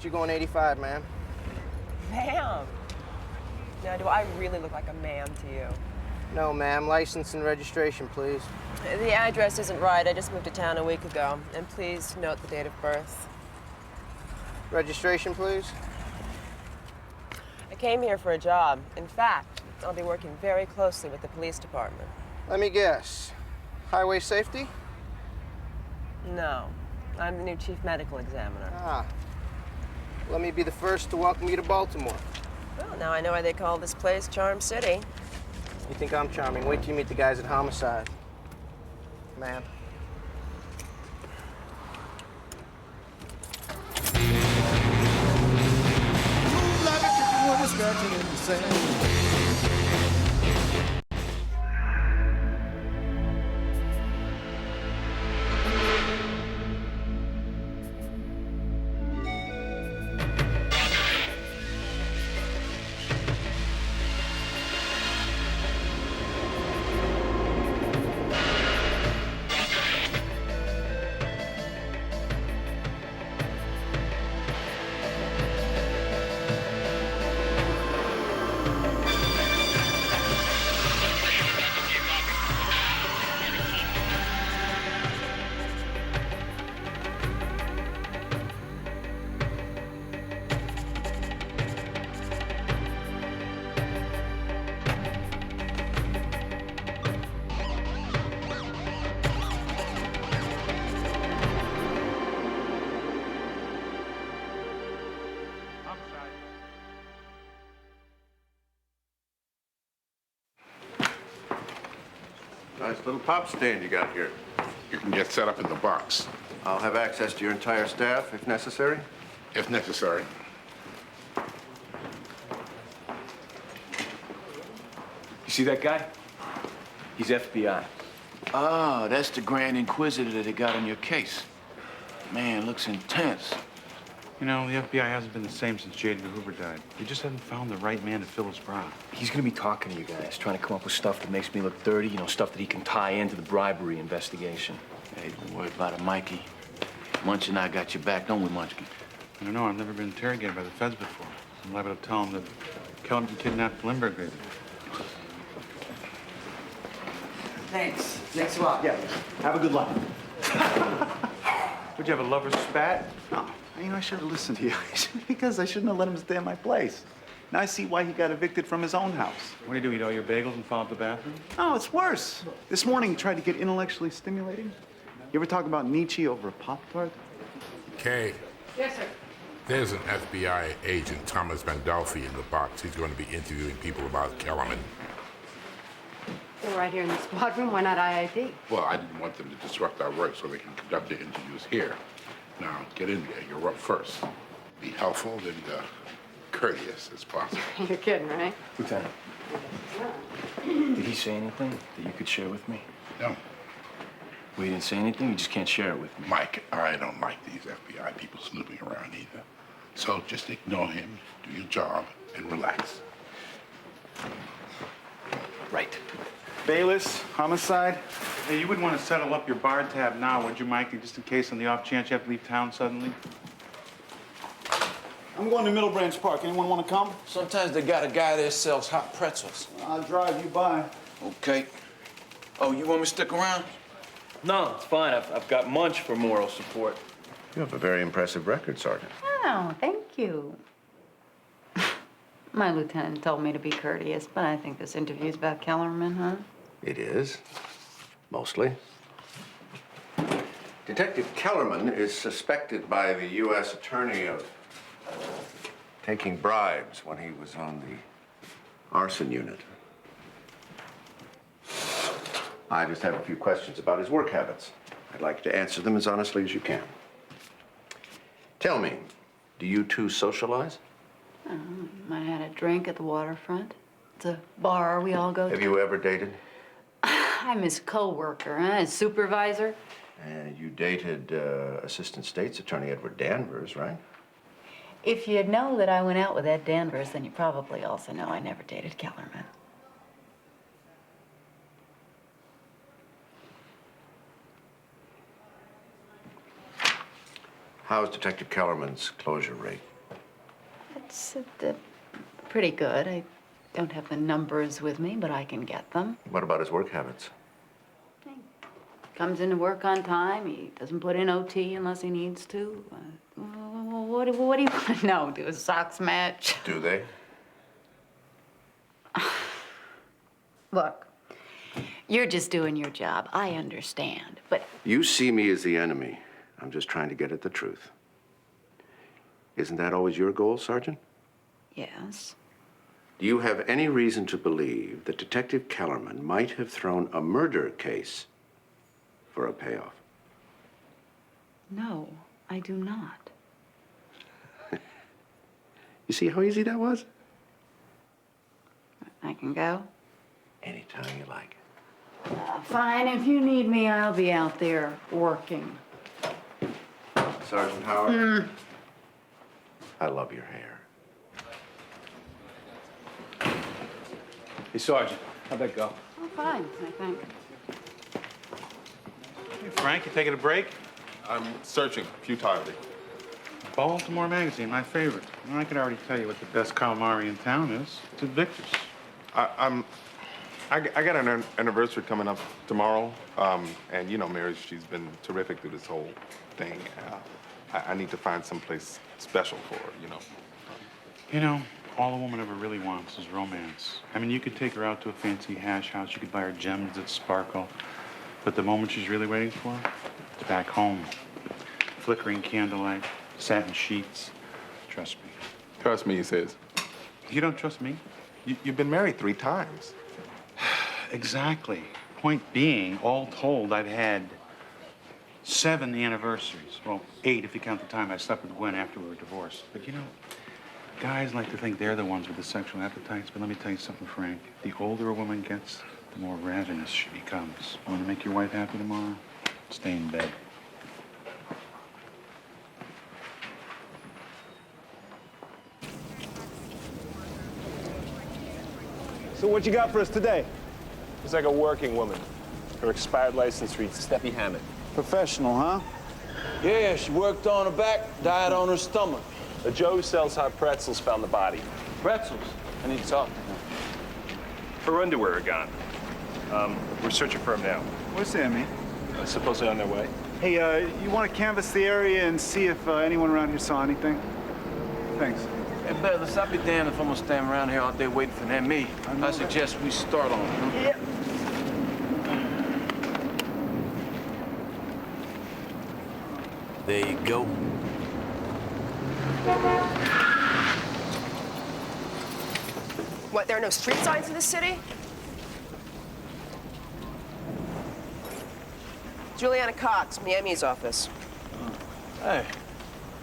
You going 85, ma'am? Ma'am. Now, do I really look like a ma'am to you? No, ma'am. License and registration, please. The address isn't right. I just moved to town a week ago. And please note the date of birth. Registration, please. I came here for a job. In fact, I'll be working very closely with the police department. Let me guess. Highway safety? No. I'm the new chief medical examiner. Ah. Let me be the first to welcome you to Baltimore. Well, now I know why they call this place Charm City. You think I'm charming? Wait till you meet the guys at Homicide. Ma'am. Nice little pop stand you got here. You can get set up in the box, I'll have access to your entire staff if necessary. if necessary. You see that guy? He's FBI. Ah, that's the Grand Inquisitor that they got on your case. Man, looks intense. You know, the FBI hasn't been the same since J. Edgar Hoover died. They just haven't found the right man to fill his brow. He's gonna be talking to you guys, trying to come up with stuff that makes me look dirty, you know, stuff that he can tie into the bribery investigation. Hey, don't worry about it, Mikey. Munch and I got your back, don't we, Munchkin? I don't know, I've never been interrogated by the feds before. I'm liable to tell them that Kellerman kidnapped Lindbergh baby. Thanks. Thanks a lot. Yeah, have a good life. Would you have a lover's spat? No, I should have listened to you. Because I shouldn't have let him stay in my place. Now I see why he got evicted from his own house. What do? Eat all your bagels and fall out the bathroom? No, it's worse. This morning he tried to get intellectually stimulating. You ever talk about Nietzsche over a Pop-Tart? Kay, Yes, sir. there's an FBI agent, Thomas Vandolfi, in the box. He's going to be interviewing people about Kellerman. They're right here in the squad room. Why not IIT? Well, I didn't want them to disrupt our work so they can conduct their interviews here. Now, get in there. You're up first. Be helpful and courteous as possible. You're kidding, right? Lieutenant, did he say anything that you could share with me? No. Well, he didn't say anything? You just can't share it with me. Mike, I don't like these FBI people snooping around either. So just ignore him, do your job, and relax. Right. Bayless, homicide. Hey, you wouldn't want to settle up your bar tab now, would you, Mikey? Just in case on the off chance you have to leave town suddenly? I'm going to Middle Branch Park. Anyone want to come? Sometimes they got a guy there sells hot pretzels. I'll drive you by. Okay. Oh, you want me to stick around? No, it's fine. I've got Munch for moral support. You have a very impressive record, Sergeant. Oh, thank you. My lieutenant told me to be courteous, but I think this interview's about Kellerman, huh? It is. Mostly. Detective Kellerman is suspected by the U.S. Attorney of taking bribes when he was on the arson unit. I just have a few questions about his work habits. I'd like you to answer them as honestly as you can. Tell me, do you two socialize? I had a drink at the waterfront. It's a bar we all go to. Have you ever dated? I'm his co-worker, his supervisor. You dated Assistant State's Attorney Edward Danvers, right? If you know that I went out with Ed Danvers, then you probably also know I never dated Kellerman. How's Detective Kellerman's closure rate? It's pretty good. I don't have the numbers with me, but I can get them. What about his work habits? Comes into work on time. He doesn't put in OT unless he needs to. What do you want to know? Do his socks match? Do they? Look, you're just doing your job. I understand, but You see me as the enemy. I'm just trying to get at the truth. Isn't that always your goal, Sergeant? yes. Do you have any reason to believe that Detective Kellerman might have thrown a murder case for a payoff? No, I do not. You see how easy that was? I can go? Anytime you like. Fine, if you need me, I'll be out there working. Sergeant Howard? I love your hair. Hey, Sergeant, how'd that go? Oh, fine, I think. Hey, Frank, you taking a break? I'm searching futilely. Baltimore Magazine, my favorite. Well, I can already tell you what the best calamari in town is. It's at Victor's. I got an anniversary coming up tomorrow, and you know, Mary, she's been terrific through this whole thing. I need to find someplace special for her, you know. You know, all a woman ever really wants is romance. I mean, you could take her out to a fancy hash house, you could buy her gems that sparkle, but the moment she's really waiting for, it's back home. Flickering candlelight, satin sheets. Trust me. Trust me, he says. You don't trust me? You've been married 3 times. Exactly. Point being, all told, I've had 7 anniversaries. Well, 8 if you count the time I slept with Gwen after we were divorced. But you know, guys like to think they're the ones with the sexual appetites, but let me tell you something, Frank. The older a woman gets, the more ravenous she becomes. Want to make your wife happy tomorrow? Stay in bed. So what you got for us today? It's like a working woman. Her expired license reads Steppy Hammett. Professional, huh? Yeah, she worked on her back, died on her stomach. A Joe who sells hot pretzels found the body. Pretzels? I need to talk to her. Her underwear are gone. We're searching for them now. What's that mean? Supposedly on their way. Hey, you want to canvass the area and see if anyone around here saw anything? Thanks. Hey, Bedless, I'll be damned if I'm gonna stand around here all day waiting for that me. I suggest we start on it. Huh? Yeah. There you go. What, there are no street signs in this city? Juliana Cox, Miami's office. Hey,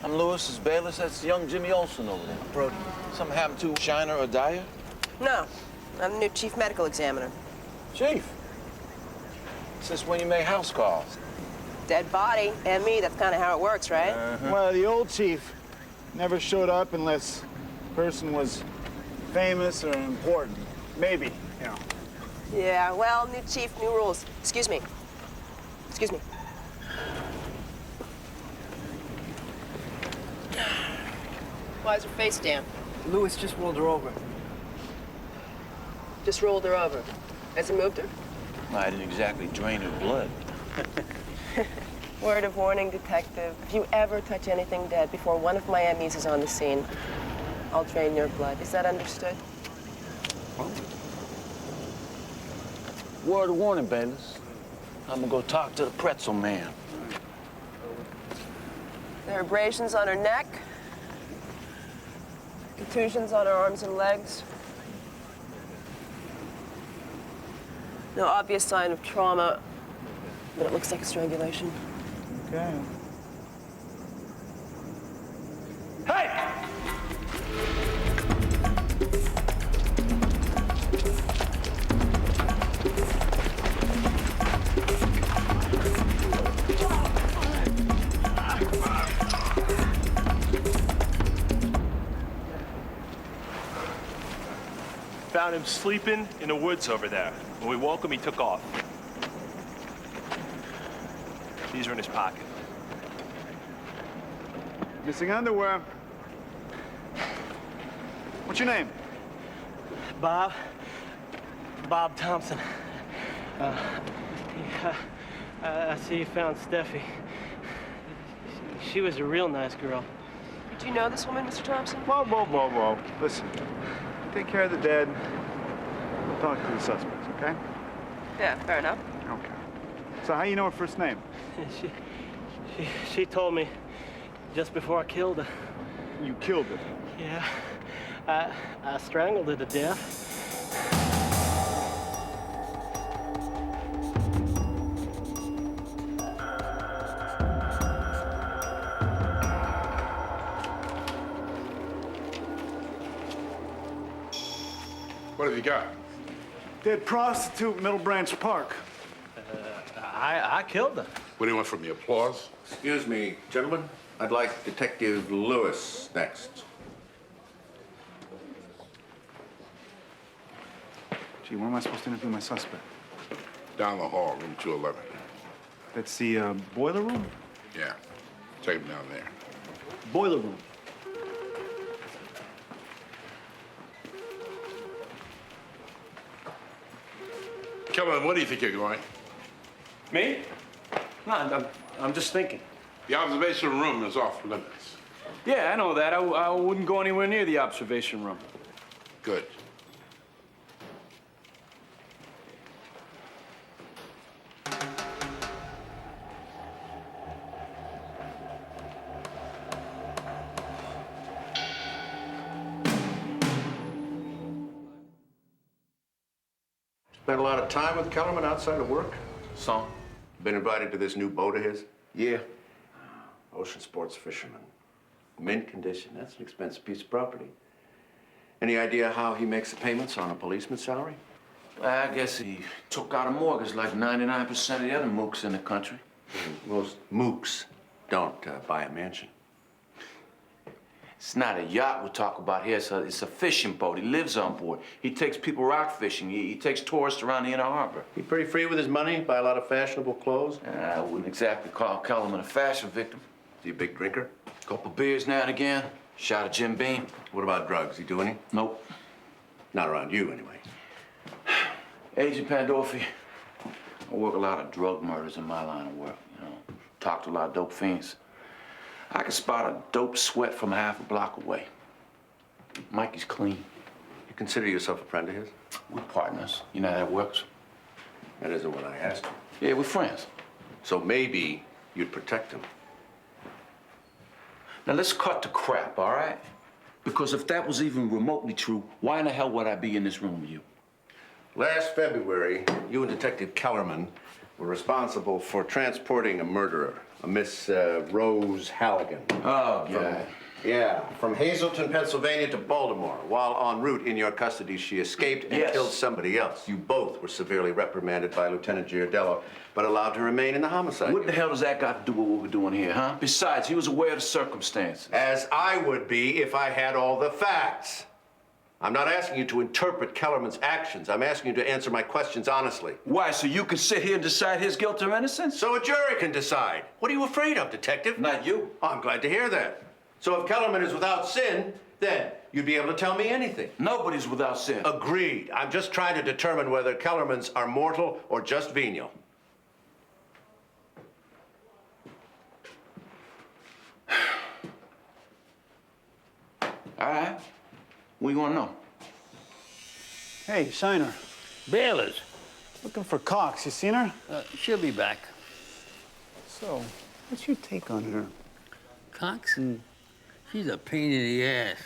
I'm Lewis's bailiff. That's young Jimmy Olsen over there. Brody, something happened to Shiner or Dyer? No, I'm the new chief medical examiner. Chief? Since when you make house calls? Dead body, and me, that's kind of how it works, right? Well, the old chief never showed up unless the person was famous or important. Maybe, you know. Yeah, well, new chief, new rules. Excuse me. Excuse me. Why is her face damp? Lewis just rolled her over. Just rolled her over. Has it moved her? I didn't exactly drain her blood. Word of warning, detective. If you ever touch anything dead before one of my MEs is on the scene, I'll drain your blood. Is that understood? Word of warning, Bayless. I'm gonna go talk to the pretzel man. There are abrasions on her neck, contusions on her arms and legs. No obvious sign of trauma, but it looks like a strangulation. Okay. Hey! Found him sleeping in the woods over there. When we woke him, he took off. These are in his pocket. Missing underwear. What's your name? Bob Thompson. I see you found Steffi. She was a real nice girl. Do you know this woman, Mr. Thompson? Whoa. Listen, take care of the dead. We'll talk to the suspects, okay? Yeah, fair enough. Okay. So how you know her first name? She told me just before I killed her. You killed her? Yeah. I strangled her to death. What have you got? Dead prostitute in Middle Branch Park. I killed her. What do you want from me, applause? Excuse me, gentlemen. I'd like Detective Lewis next. Gee, where am I supposed to interview my suspect? Down the hall, room 211. That's the boiler room? Yeah, take him down there. Boiler room. Kellerman, what do you think you're going? Me? No, I'm just thinking. The observation room is off limits. Yeah, I know that. I wouldn't go anywhere near the observation room. Good. Spent a lot of time with Kellerman outside of work? Some. Been invited to this new boat of his? Yeah. Ocean sports fisherman. Mint condition. That's an expensive piece of property. Any idea how he makes the payments on a policeman's salary? I guess he took out a mortgage like 99% of the other mooks in the country. Most mooks don't buy a mansion. It's not a yacht we're talking about here. It's a fishing boat. He lives on board. He takes people rock fishing. He takes tourists around the inner harbor. He pretty free with his money, buy a lot of fashionable clothes. I wouldn't exactly call Kellerman a fashion victim. Is he a big drinker? Couple beers now and again. Shot of Jim Beam. What about drugs? He do any? Nope. Not around you, anyway. Agent Pandolfi, I work a lot of drug murders in my line of work, you know. Talk to a lot of dope fiends. I can spot a dope sweat from half a block away. Mikey's clean. You consider yourself a friend of his? We're partners. You know how that works? That isn't what I asked. Yeah, we're friends. So maybe you'd protect him. Now let's cut the crap, all right? Because if that was even remotely true, why in the hell would I be in this room with you? Last February, you and Detective Kellerman were responsible for transporting a murderer, a Miss Rose Halligan. Oh, God. From Hazleton, Pennsylvania to Baltimore. While en route in your custody, she escaped and killed somebody else. You both were severely reprimanded by Lieutenant Giardello, but allowed to remain in the homicide. What the hell does that got to do with what we're doing here, huh? Besides, he was aware of the circumstances. As I would be if I had all the facts. I'm not asking you to interpret Kellerman's actions. I'm asking you to answer my questions honestly. Why, so you can sit here and decide his guilt or innocence? So a jury can decide. What are you afraid of, Detective? Not you. Oh, I'm glad to hear that. So if Kellerman is without sin, then you'd be able to tell me anything. Nobody's without sin. Agreed. I'm just trying to determine whether Kellermans are mortal or just venial. All right. What do you want to know? Hey, Shiner. Bayless. Looking for Cox. You seen her? She'll be back. So, what's your take on her? Cox? She's a pain in the ass.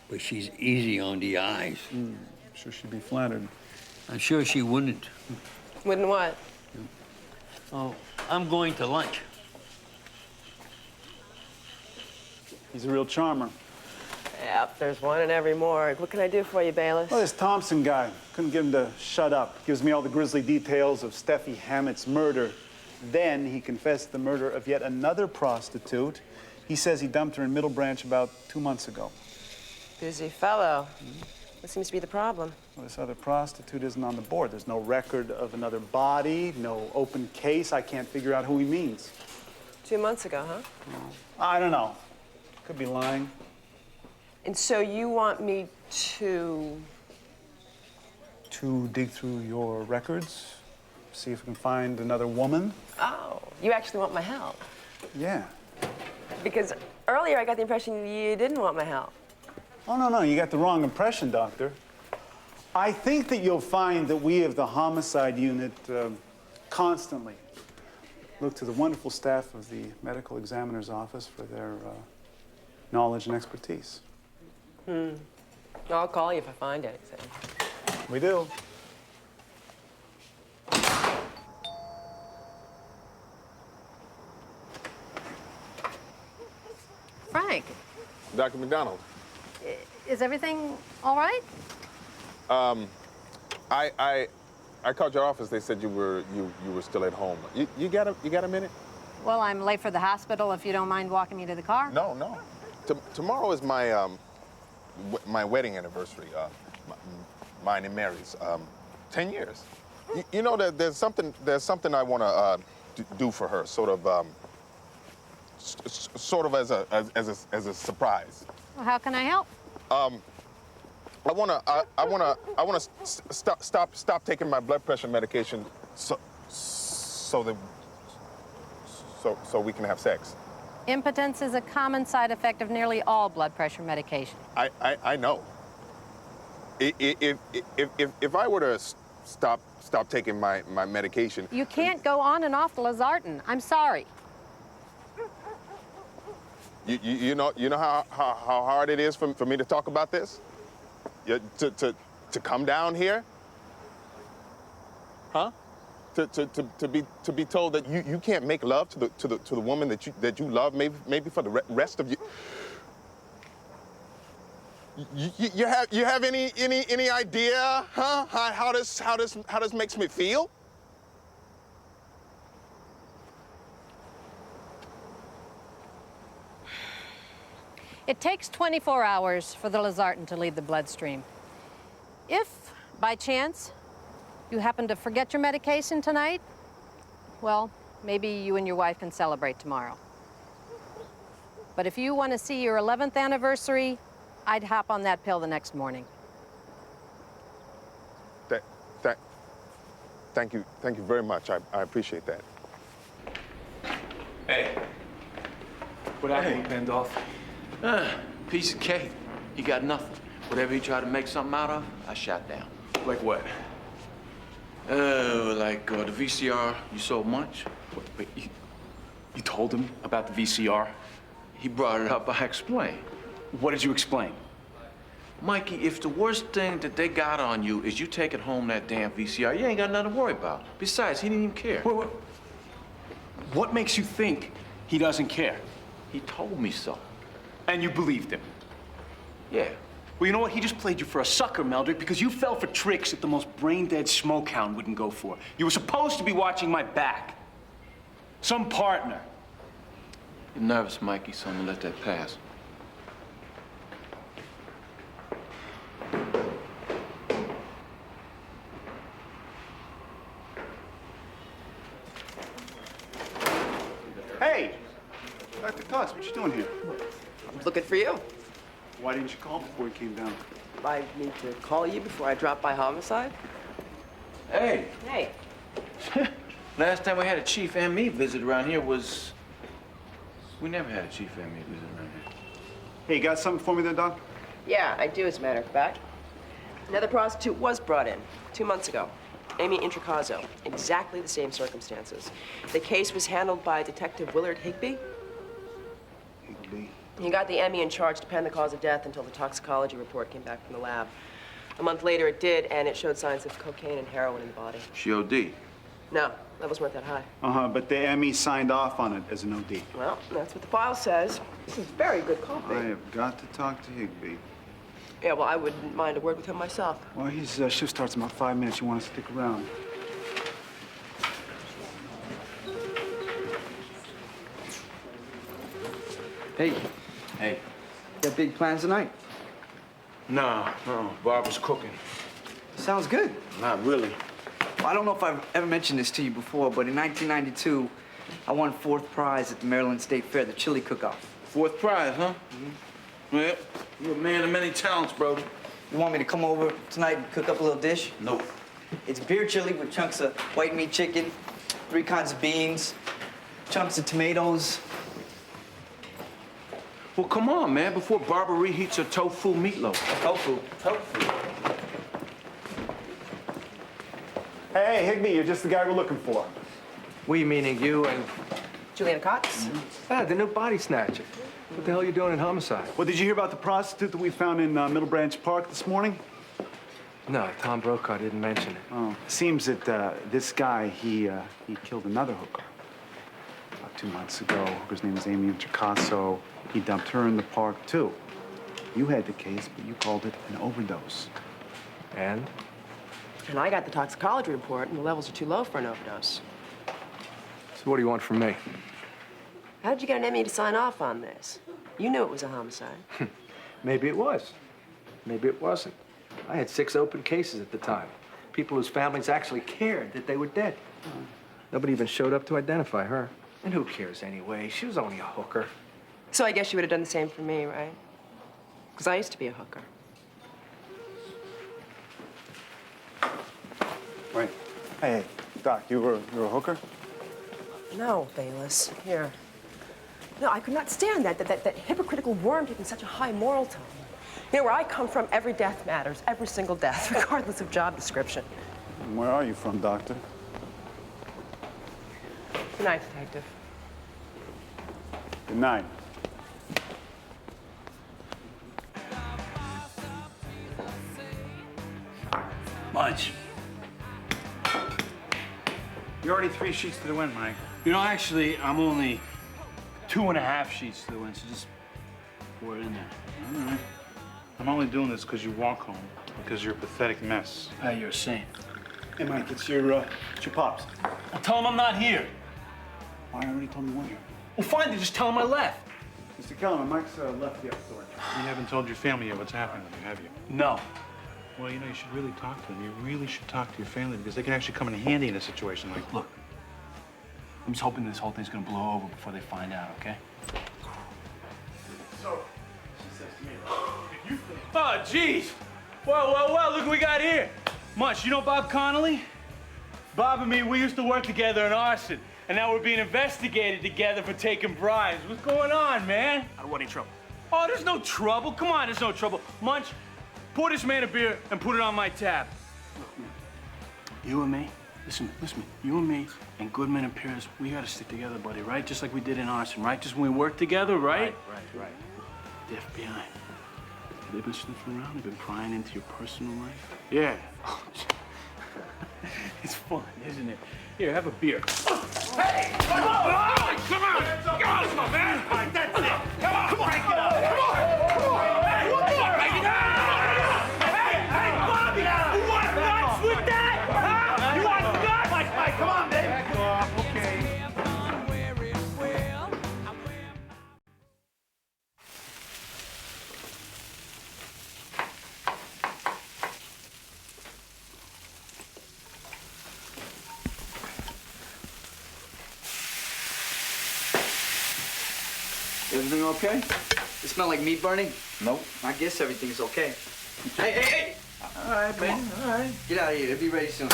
But she's easy on the eyes. Sure she'd be flattered. I'm sure she wouldn't. Wouldn't what? Oh, I'm going to lunch. He's a real charmer. Yep, there's one in every morgue. What can I do for you, Bayless? Well, this Thompson guy, couldn't get him to shut up. Gives me all the grisly details of Steffi Hammett's murder. Then he confessed the murder of yet another prostitute. He says he dumped her in Middle Branch about 2 months ago. Busy fellow. What seems to be the problem? Well, this other prostitute isn't on the board. There's no record of another body, no open case. I can't figure out who he means. 2 months ago, huh? I don't know. Could be lying. And so you want me to... To dig through your records, see if we can find another woman? Oh, you actually want my help? Yeah. Because earlier I got the impression you didn't want my help. Oh, no, you got the wrong impression, Doctor. I think that you'll find that we of the homicide unit constantly look to the wonderful staff of the medical examiner's office for their knowledge and expertise. I'll call you if I find anything. We do. Frank, Dr. McDonald, is everything all right? I called your office. They said you were still at home. You got a minute? Well, I'm late for the hospital. If you don't mind walking me to the car. No. Tomorrow is my my wedding anniversary. Mine and Mary's. 10 years. You know that there's something I want to do for her. Sort of as a surprise. Well, how can I help? I wanna stop taking my blood pressure medication so we can have sex. Impotence is a common side effect of nearly all blood pressure medication. I know. If I were to stop taking my medication. You can't go on and off the Losartan. I'm sorry. You know how hard it is for me to talk about this? To come down here? Huh? To be told that you can't make love to the woman that you love maybe for the rest of you. You have any idea, huh? How this makes me feel? It takes 24 hours for the Losartan to leave the bloodstream. If, by chance, you happen to forget your medication tonight, well, maybe you and your wife can celebrate tomorrow. But if you want to see your 11th anniversary, I'd hop on that pill the next morning. Thank you very much. I appreciate that. Hey. What happened, Pandolf? Piece of cake. He got nothing. Whatever he tried to make something out of, I shot down. Like what? The VCR you sold Munch. Wait, you told him about the VCR? He brought it up, I explained. What did you explain? Mikey, if the worst thing that they got on you is you taking home that damn VCR, you ain't got nothing to worry about. Besides, he didn't even care. Wait. What makes you think he doesn't care? He told me so. And you believed him? Yeah. Well, you know what? He just played you for a sucker, Meldrick, because you fell for tricks that the most brain-dead smokehound wouldn't go for. You were supposed to be watching my back. Some partner. You're nervous, Mikey, so I'm gonna let that pass. Hey! Dr. Klotz, what you doing here? I'm looking for you. Why didn't you call before you came down? I need to call you before I drop by homicide? Hey! Hey. Last time we had a Chief M.E. visit around here was... We never had a Chief M.E. visit around here. Hey, you got something for me there, Doc? Yeah, I do, as a matter of fact. Another prostitute was brought in 2 months ago. Amy Intricazo. Exactly the same circumstances. The case was handled by Detective Willard Higby. Higby? He got the Emmy in charge to pen the cause of death until the toxicology report came back from the lab. A month later it did, and it showed signs of cocaine and heroin in the body. She OD'd? No, levels weren't that high. But the ME signed off on it as an OD. Well, that's what the file says. This is very good copy. I have got to talk to Higby. Yeah, well, I wouldn't mind a word with him myself. Well, his shift starts in about 5 minutes. You want to stick around. Hey, Hey. got big plans tonight? No. Barbara's cooking. Sounds good. Not really. Well, I don't know if I've ever mentioned this to you before, but in 1992, I won 4th prize at the Maryland State Fair, the chili cook-off. 4th prize, huh? Mm-hmm. Well, You're a man of many talents, Brody. You want me to come over tonight and cook up a little dish? Nope. It's beer chili with chunks of white meat chicken, 3 kinds of beans, chunks of tomatoes. Well, come on, man, before Barbara reheats her tofu meatloaf. Tofu. Hey, Higby, you're just the guy we're looking for. We meaning you and... Juliana Cox? Ah, the new body snatcher. What the hell are you doing in homicide? Well, did you hear about the prostitute that we found in Middle Branch Park this morning? No, Tom Brokaw didn't mention it. Oh, seems that this guy, he killed another hooker. About 2 months ago. Hooker's name was Amy Intricasso. He dumped her in the park, too. You had the case, but you called it an overdose. And? And I got the toxicology report, and the levels are too low for an overdose. So what do you want from me? How did you get an ME to sign off on this? You knew it was a homicide. Maybe it was. Maybe it wasn't. I had 6 open cases at the time. People whose families actually cared that they were dead. Nobody even showed up to identify her. And who cares anyway? She was only a hooker. So I guess you would have done the same for me, right? Because I used to be a hooker. Wait. Hey, Doc, you were a hooker? No, Bayless. Here. No, I could not stand that hypocritical worm taking such a high moral tone. You know, where I come from, every death matters, every single death, regardless of job description. And where are you from, Doctor? Good night, Detective. Good night. Munch. You're already 3 sheets to the wind, Mike. You know, actually, I'm only 2.5 sheets to the wind, so just pour it in there. All right. I'm only doing this because you walk home, because you're a pathetic mess. Hey, you're a saint. Hey, Mike, it's your pops. Well, tell him I'm not here. I already told me one here. Well, fine, then just tell him I left. Mr. Kellerman, Mike's left the upper door. You haven't told your family yet what's happening with you, have you? No. Well, you know, you should really talk to them. You really should talk to your family because they can actually come in handy in a situation like this. Look, I'm just hoping this whole thing's gonna blow over before they find out, okay? So, she says to me, Oh, jeez. Well, look what we got here. Munch, you know Bob Connolly? Bob and me, we used to work together in arson, and now we're being investigated together for taking bribes. What's going on, man? I don't want any trouble. Oh, there's no trouble. Come on, there's no trouble. Munch, pour this man a beer and put it on my tab. Look, man, you and me, listen, you and me and Goodman and Pierce, we gotta stick together, buddy, right? Just like we did in arson, right? Just when we work together, right? Right. The FBI. They've been sniffing around, they've been prying into your personal life. Yeah. It's fun, isn't it? Here, have a beer. Hey! Come on! Come on, man! All right, that's it. Come on, break it up. Come on! Hey, one more! Break it up! Hey, Bobby! You want nuts with that? Huh? You want nuts? Mike, come on, baby. Back off, okay. Everything okay? It smell like meat burning? Nope. I guess everything's okay. Hey! All right, man. All right. Get out of here. They'll be ready soon.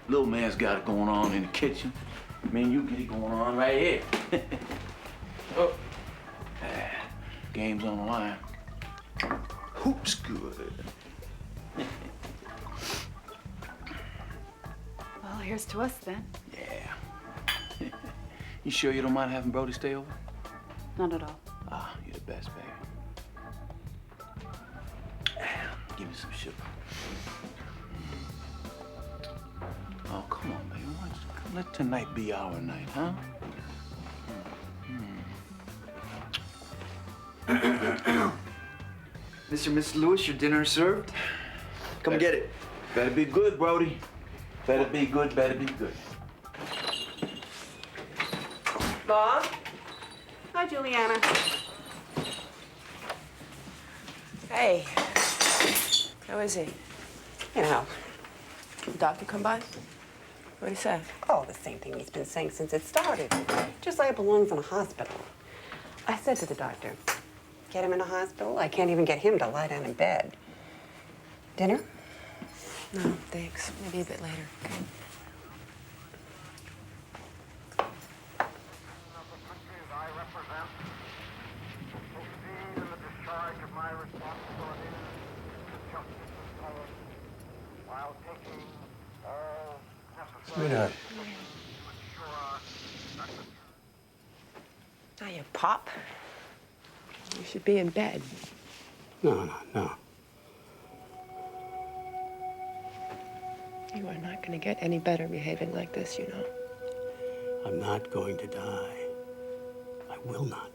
Little man's got it going on in the kitchen. Man, you get it going on right here. Oh. Game's on the line. Hoops good. Well, here's to us then. Yeah. You sure you don't mind having Brody stay over? Not at all. Ah, you're the best, baby. Give me some sugar. Oh, come on, baby. Let tonight be our night, huh? Mr. and Mrs. Lewis, your dinner is served. Come get it. Better be good, Brody. Better be good, better be good. Bob? Hi, Juliana. Hey. How is he? You know, Did the doctor come by? What'd he say? Oh, the same thing he's been saying since it started. Just like it belongs in a hospital. I said to the doctor, get him in a hospital? I can't even get him to lie down in bed. Dinner? No, thanks. Maybe a bit later. Okay. Sweetheart. Now you pop. You should be in bed. No. You are not going to get any better behaving like this, you know. I'm not going to die. I will not.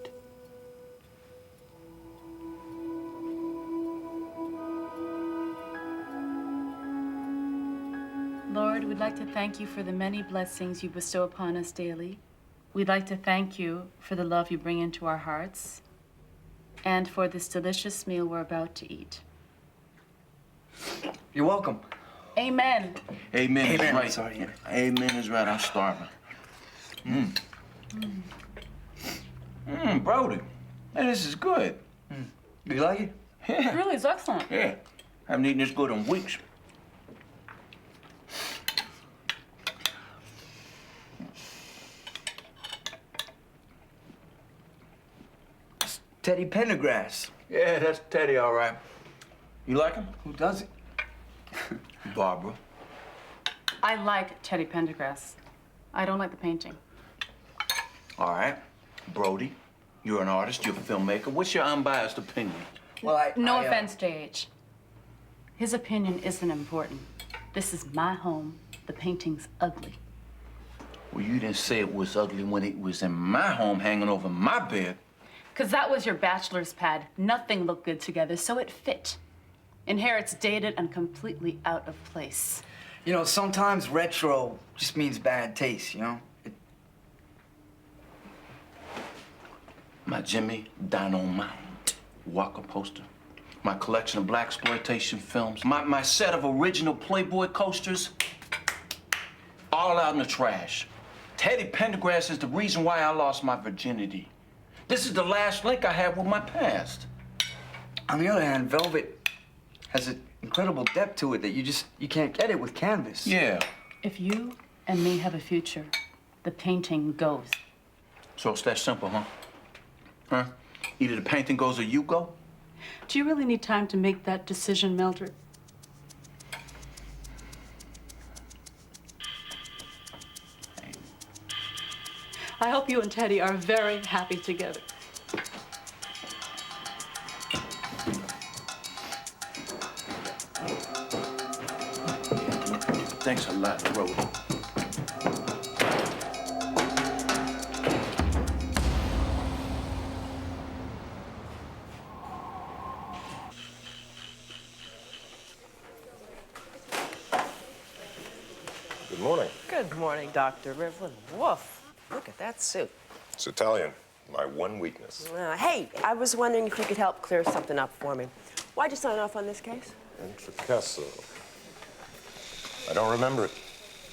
Lord, we'd like to thank you for the many blessings you bestow upon us daily. We'd like to thank you for the love you bring into our hearts and for this delicious meal we're about to eat. You're welcome. Amen. Amen is Amen. right. Sorry. Amen is right. I'm starving. Brody. Hey, this is good. You like it? Yeah. Really, it's excellent. Yeah. I haven't eaten this good in weeks. Teddy Pendergrass. Yeah, that's Teddy, all right. You like him? Who does it? Barbara. I like Teddy Pendergrass. I don't like the painting. All right. Brody, you're an artist, you're a filmmaker. What's your unbiased opinion? Well, No offense, JH. His opinion isn't important. This is my home. The painting's ugly. Well, you didn't say it was ugly when it was in my home hanging over my bed. Because that was your bachelor's pad. Nothing looked good together, so it fit. In here, it's dated and completely out of place. You know, sometimes retro just means bad taste, you know? My Jimmy Dynamite Walker poster. My collection of blaxploitation films. My set of original Playboy coasters. All out in the trash. Teddy Pendergrass is the reason why I lost my virginity. This is the last link I have with my past. On the other hand, Velvet has an incredible depth to it that you can't get it with canvas. Yeah. If you and me have a future, the painting goes. So it's that simple, huh? Huh? Either the painting goes or you go? Do you really need time to make that decision, Mildred? I hope you and Teddy are very happy together. Thanks a lot, Brody. Good morning. Good morning, Dr. Rivlin. Woof. Look at that suit. It's Italian. My one weakness. Hey, I was wondering if you could help clear something up for me. Why'd you sign off on this case? Intricasso. I don't remember it.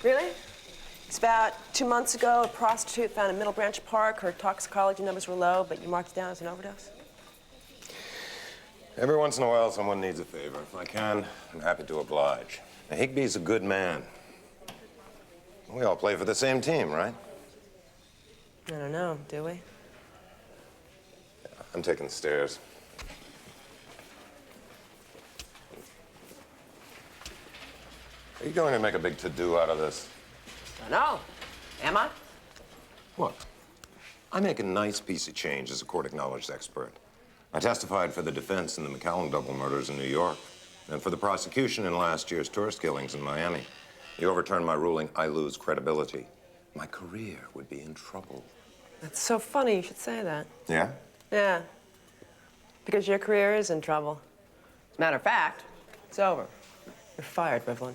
Really? It's about 2 months ago, a prostitute found in Middle Branch Park. Her toxicology numbers were low, but you marked it down as an overdose. Every once in a while, someone needs a favor. If I can, I'm happy to oblige. Now, Higby's a good man. We all play for the same team, right? I don't know, do we? I'm taking the stairs. Are you going to make a big to-do out of this? I know. Am I? What? I make a nice piece of change as a court-acknowledged expert. I testified for the defense in the McCallum double murders in New York and for the prosecution in last year's tourist killings in Miami. You overturn my ruling, I lose credibility. My career would be in trouble. That's so funny you should say that. Yeah? Yeah. Because your career is in trouble. As a matter of fact, it's over. You're fired, Rivlin.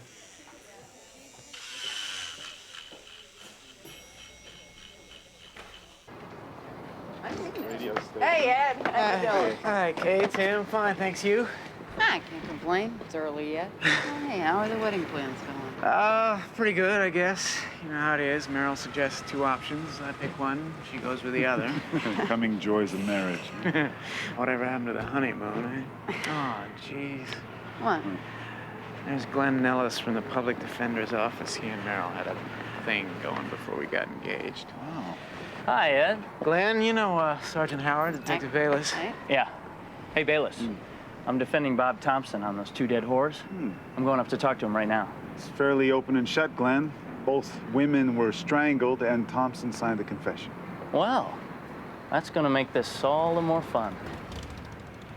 Hey, Ed. How you doing? Hi, Kate. Hey, I'm fine, thanks. You? I can't complain. It's early yet. Oh, hey, how are the wedding plans going? Pretty good, I guess. You know how it is. Meryl suggests two options. I pick one, she goes with the other. Coming joys of marriage. Whatever happened to the honeymoon, eh? Oh, jeez. What? There's Glenn Nellis from the Public Defender's Office. He and Meryl had a thing going before we got engaged. Wow. Hi, Ed. Glenn, you know Sergeant Howard, Detective Bayless. Yeah. Hey, Bayless. I'm defending Bob Thompson on those two dead whores. I'm going up to talk to him right now. It's fairly open and shut, Glenn. Both women were strangled, and Thompson signed the confession. Well, that's gonna make this all the more fun.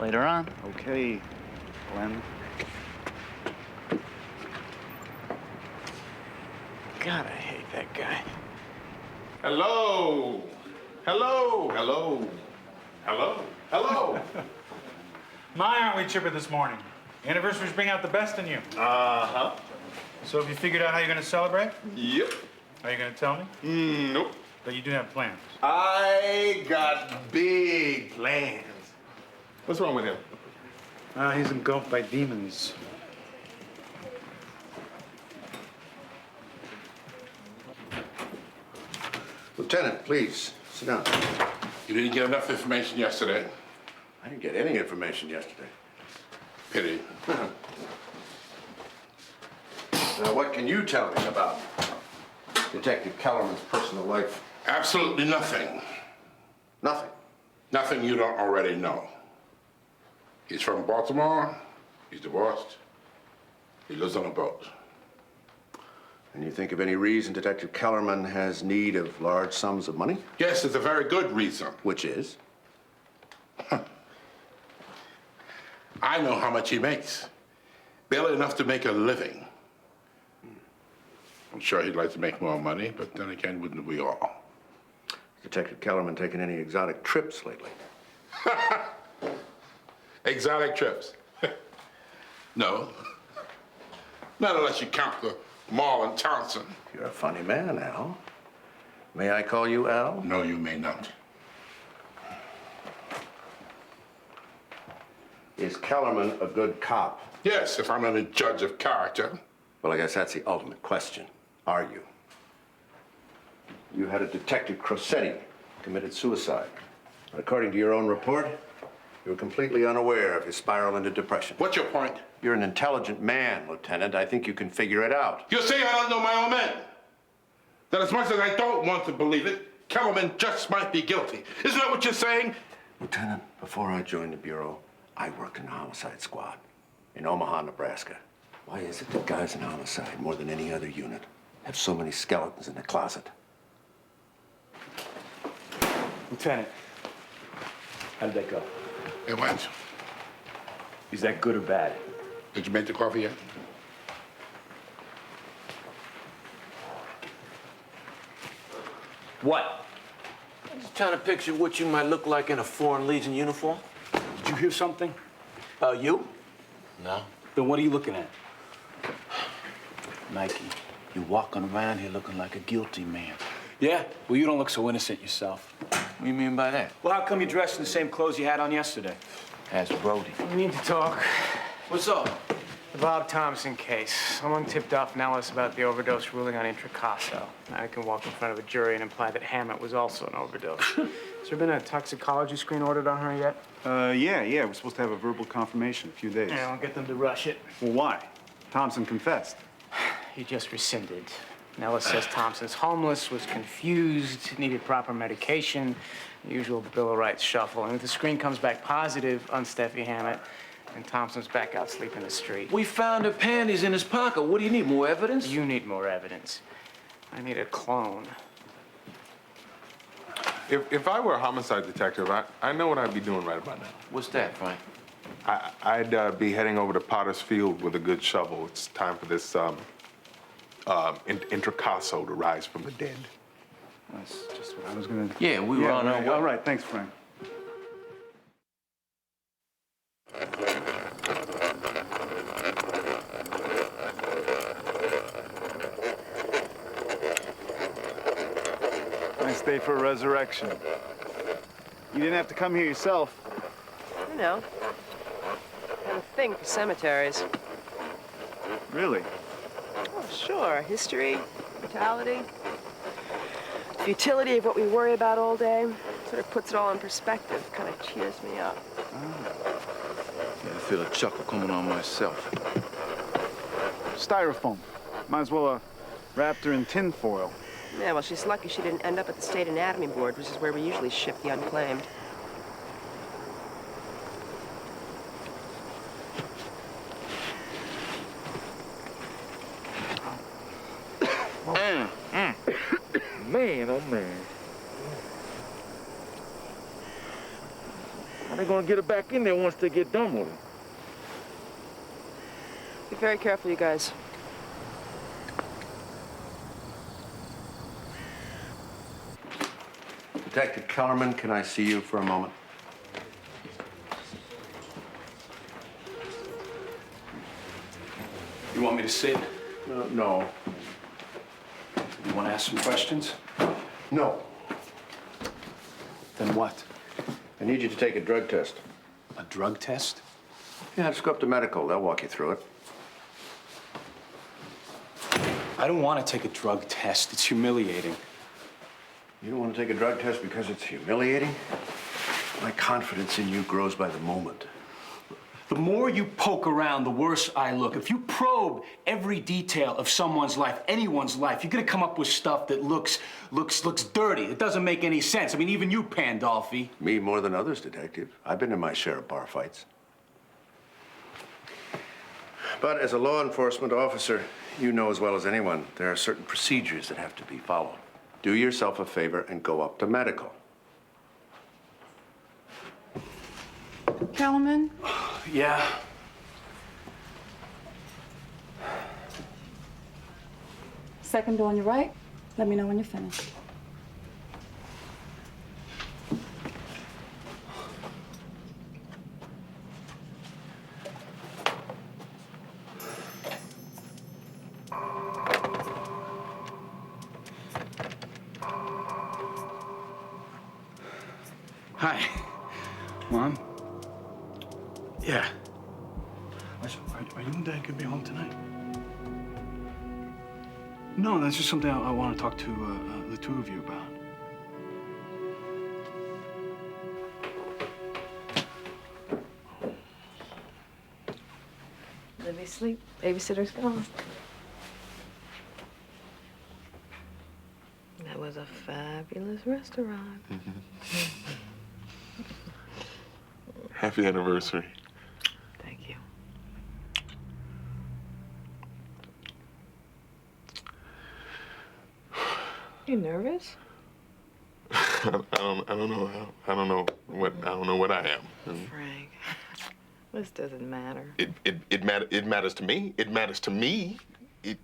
Later on. Okay, Glenn. God, I hate that guy. Hello. Hello. Hello. Hello. Hello. My, aren't we chipper this morning? Anniversaries bring out the best in you. Uh-huh. So have you figured out how you're going to celebrate? Yep. Are you going to tell me? Nope. But you do have plans. I got big plans. What's wrong with him? He's engulfed by demons. Lieutenant, please, sit down. You didn't get enough information yesterday. I didn't get any information yesterday. Pity. Now, what can you tell me about Detective Kellerman's personal life? Absolutely nothing. Nothing? Nothing you don't already know. He's from Baltimore. He's divorced. He lives on a boat. And you think of any reason Detective Kellerman has need of large sums of money? Yes, there's a very good reason. Which is? I know how much he makes. Barely enough to make a living. I'm sure he'd like to make more money, but then again, wouldn't we all? Detective Kellerman taken any exotic trips lately? Exotic trips? No. Not unless you count the Marlon Thompson. You're a funny man, Al. May I call you Al? No, you may not. Is Kellerman a good cop? Yes, if I'm a judge of character. Well, I guess that's the ultimate question. Are you? You had a Detective Crossetti committed suicide. But according to your own report, you were completely unaware of his spiral into depression. What's your point? You're an intelligent man, Lieutenant. I think you can figure it out. You say I don't know my own men. That as much as I don't want to believe it, Kellerman just might be guilty. Isn't that what you're saying? Lieutenant, before I joined the Bureau, I worked in the homicide squad in Omaha, Nebraska. Why is it that guys in homicide, more than any other unit, have so many skeletons in the closet? Lieutenant, how did that go? It went. Is that good or bad? Did you make the coffee yet? What? I'm just trying to picture what you might look like in a Foreign Legion uniform. Did you hear something? You? No. Then what are you looking at? Nike, you walking around here looking like a guilty man. Yeah? Well, you don't look so innocent yourself. What do you mean by that? Well, how come you dressed in the same clothes you had on yesterday? Ask Brody. We need to talk. What's up? The Bob Thompson case. Someone tipped off Nellis about the overdose ruling on Intracaso. I can walk in front of a jury and imply that Hammett was also an overdose. Has there been a toxicology screen ordered on her yet? Yeah. We're supposed to have a verbal confirmation in a few days. Yeah, I'll get them to rush it. Well, why? Thompson confessed. He just rescinded. Nellis says Thompson's homeless, was confused, needed proper medication, the usual Bill of Rights shuffle. And if the screen comes back positive on Steffi Hammett, and Thompson's back out sleeping in the street. We found her panties in his pocket. What do you need, more evidence? You need more evidence. I need a clone. If I were a homicide detective, I know what I'd be doing right about now. What's that, Frank? I'd be heading over to Potter's Field with a good shovel. It's time for this Intracaso to rise from the dead. That's just what I was gonna... Yeah, we were on our way. All right, thanks, Frank. Nice day for a resurrection. You didn't have to come here yourself. You know, I have a thing for cemeteries. Really? Oh, Sure. History, brutality, futility of what we worry about all day. Sort of puts it all in perspective. Kind of cheers me up. Yeah, I feel a chuckle coming on myself. Styrofoam. Might as well wrapped her in tin foil. Yeah, well, she's lucky she didn't end up at the State Anatomy Board, which is where we usually ship the unclaimed. Man, oh man. How they gonna get her back in there once they get done with her? Be very careful, you guys. Detective Kellerman, can I see you for a moment? You want me to sit? No. You want to ask some questions? No. Then what? I need you to take a drug test. A drug test? Yeah, just go up to medical. They'll walk you through it. I don't want to take a drug test. It's humiliating. You don't want to take a drug test because it's humiliating? My confidence in you grows by the moment. The more you poke around, the worse I look. If you probe every detail of someone's life, anyone's life, you're gonna come up with stuff that looks dirty. It doesn't make any sense. I mean, even you, Pandolfi. Me more than others, Detective. I've been in my share of bar fights. But as a law enforcement officer, you know as well as anyone, there are certain procedures that have to be followed. Do yourself a favor and go up to medical. Kellerman? Yeah? Second door on your right. Let me know when you're finished. Hi. Mom? Yeah. Are you and Dad gonna be home tonight? No, that's just something I want to talk to the two of you about. Let me sleep. Babysitter's gone. That was a fabulous restaurant. Happy anniversary. Thank you. You nervous? I don't know what I am. Frank, this doesn't matter. It matters to me. It matters to me. Well,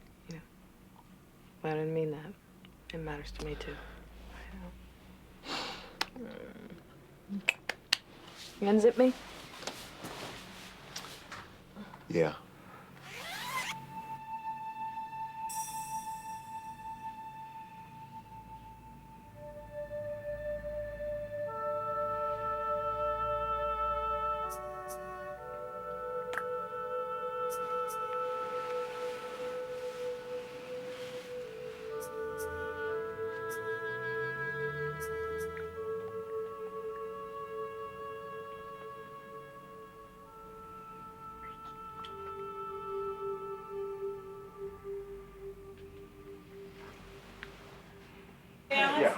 I didn't mean that. It matters to me, too. You unzip me? Yeah.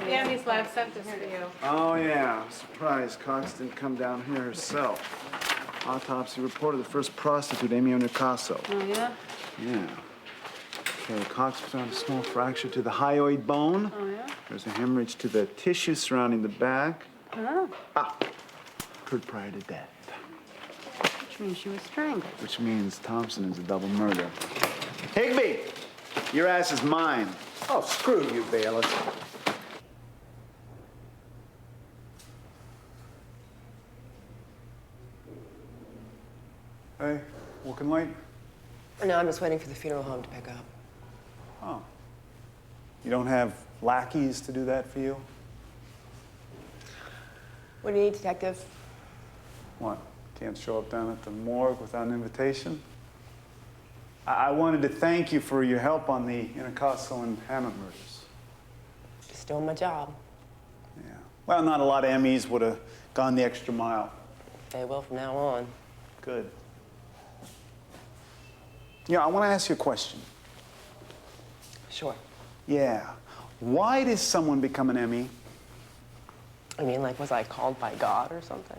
Andy's lab sent this to you. Oh, yeah. I'm surprised Cox didn't come down here herself. Autopsy reported the first prostitute, Amy Onicaso. Oh, yeah? Yeah. Okay, Cox found a small fracture to the hyoid bone. Oh, yeah? There's a hemorrhage to the tissue surrounding the back. Oh. Occurred prior to death. Which means she was strangled. Which means Thompson is a double murder. Higby! Your ass is mine. Oh, screw you, Bayless. Hey, walking late? No, I'm just waiting for the funeral home to pick up. Oh. You don't have lackeys to do that for you? What do you need, Detective? What? Can't show up down at the morgue without an invitation? I wanted to thank you for your help on the Intercostal and Hammett murders. Just doing my job. Well, not a lot of Emmys would have gone the extra mile. They will from now on. Good. I want to ask you a question. Sure. Yeah. Why does someone become an Emmy? I mean, like, was I called by God or something?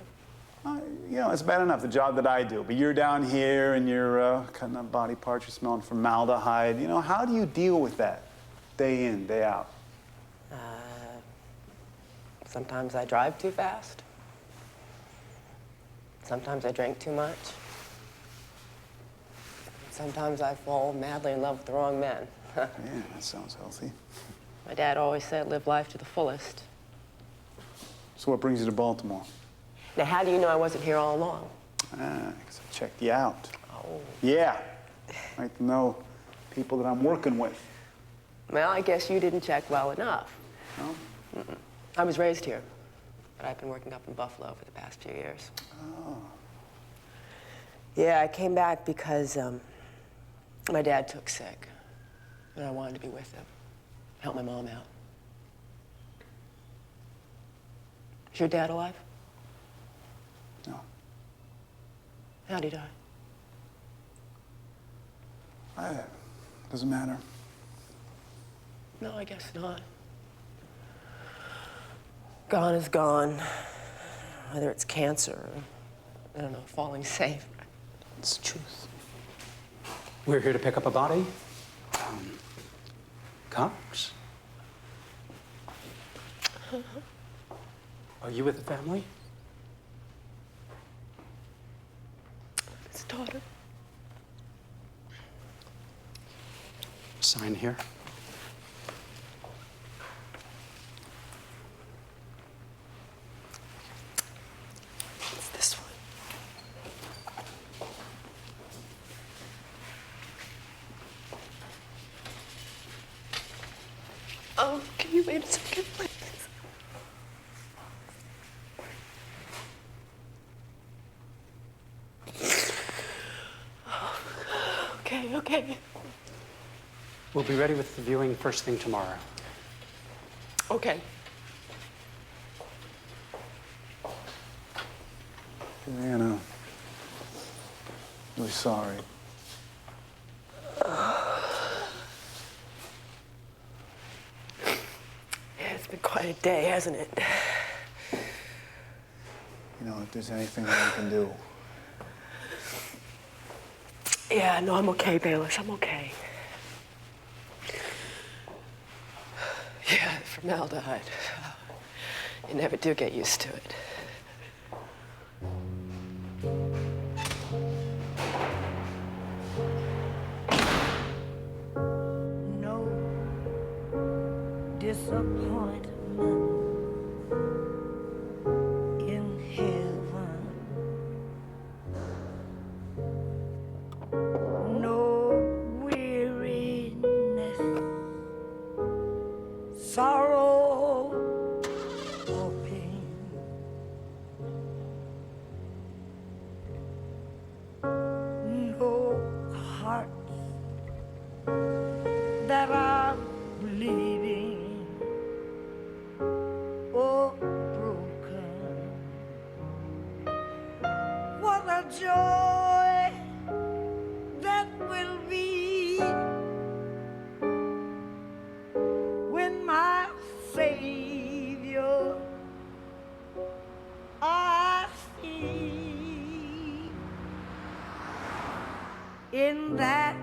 It's bad enough, the job that I do, but you're down here and you're cutting up body parts, you're smelling formaldehyde. How do you deal with that day in, day out? Sometimes I drive too fast. Sometimes I drink too much. Sometimes I fall madly in love with the wrong men. Yeah, that sounds healthy. My dad always said, live life to the fullest. So what brings you to Baltimore? Now, how do you know I wasn't here all along? Because I checked you out. Oh. Yeah. I like to know people that I'm working with. Well, I guess you didn't check well enough. No? Mm-mm. I was raised here, but I've been working up in Buffalo for the past few years. Oh. Yeah, I came back because my dad took sick, and I wanted to be with him, help my mom out. Is your dad alive? No. How'd he die? Doesn't matter. No, I guess not. Gone is gone. Whether it's cancer or, I don't know, falling safe. It's the truth. We're here to pick up a body. Cops? Are you with the family? His daughter. Sign here. It's this one. Oh, can you wait a second, please? Okay. We'll be ready with the viewing first thing tomorrow. Okay. Anna, really sorry. Yeah, it's been quite a day, hasn't it? If there's anything that I can do. Yeah, no, I'm okay, Bayless. I'm okay. Yeah, formaldehyde. You never do get used to it. No disappointment in heaven. No weariness, sorrow or pain. No hearts that are bleeding or broken. What a joy that will be when my Savior I see in that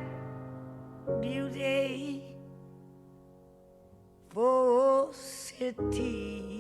beauty for city.